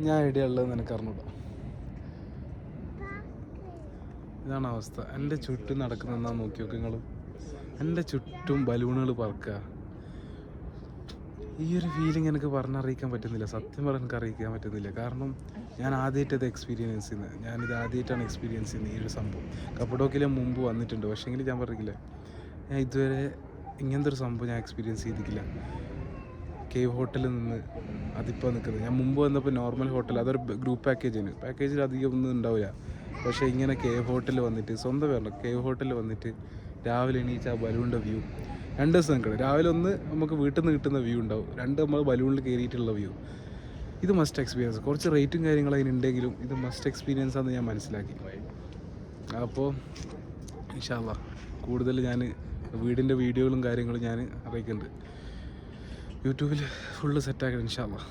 ഞാൻ എവിടെയാണ് ഉള്ളതെന്ന് എനിക്ക് അറിഞ്ഞൂടാ. ഇതാണ് അവസ്ഥ. എൻ്റെ ചുറ്റും നടക്കുന്നതെന്നാ നോക്കി നോക്ക് നിങ്ങൾ. എൻ്റെ ചുറ്റും ബലൂണുകൾ പറക്കുക. ഈ ഒരു ഫീലിംഗ് എനിക്ക് പറഞ്ഞറിയിക്കാൻ പറ്റുന്നില്ല. സത്യം പറഞ്ഞാൽ എനിക്ക് അറിയിക്കാൻ പറ്റുന്നില്ല. കാരണം ഞാൻ ആദ്യമായിട്ട് ഇത് എക്സ്പീരിയൻസ് ചെയ്യുന്നത്. ഞാനിത് ആദ്യമായിട്ടാണ് എക്സ്പീരിയൻസ് ചെയ്യുന്നത് ഈ ഒരു സംഭവം. കപ്പഡോക്കിലെ മുമ്പ് വന്നിട്ടുണ്ട്, പക്ഷേങ്കിൽ ഞാൻ പറഞ്ഞില്ല, ഞാൻ ഇതുവരെ ഇങ്ങനത്തെ ഒരു സംഭവം ഞാൻ എക്സ്പീരിയൻസ് ചെയ്തിട്ടില്ല. കേവ് ഹോട്ടലിൽ നിന്ന് അതിപ്പോൾ നിൽക്കുന്നത്. ഞാൻ മുമ്പ് വന്നപ്പോൾ നോർമൽ ഹോട്ടൽ, അതൊരു ഗ്രൂപ്പ് പാക്കേജിൽ അധികം ഒന്നും ഉണ്ടാവില്ല. പക്ഷേ ഇങ്ങനെ കേവ് ഹോട്ടലിൽ വന്നിട്ട്, സ്വന്തം വേണ്ട കേവ് ഹോട്ടലിൽ വന്നിട്ട് രാവിലെ എണീച്ച് ആ ബലൂണിൻ്റെ വ്യൂ 2 ദിവസം നിൽക്കണം. രാവിലെ ഒന്ന് നമുക്ക് വീട്ടിൽ നിന്ന് കിട്ടുന്ന വ്യൂ ഉണ്ടാവും, 2 നമ്മൾ ബലൂണിൽ കയറിയിട്ടുള്ള വ്യൂ. ഇത് മസ്റ്റ് എക്സ്പീരിയൻസ്. കുറച്ച് റേറ്റും കാര്യങ്ങൾ അതിനുണ്ടെങ്കിലും ഇത് മസ്റ്റ് എക്സ്പീരിയൻസ് ആണെന്ന് ഞാൻ മനസ്സിലാക്കി. അപ്പോൾ ഇൻഷാ അല്ലാഹ് കൂടുതൽ ഞാൻ വീടിൻ്റെ വീഡിയോകളും കാര്യങ്ങളും ഞാൻ അറിയിക്കുന്നുണ്ട്. യൂട്യൂബിൽ ഫുള്ള് സെറ്റാക്കണം ഇൻഷാ അല്ലാഹ്.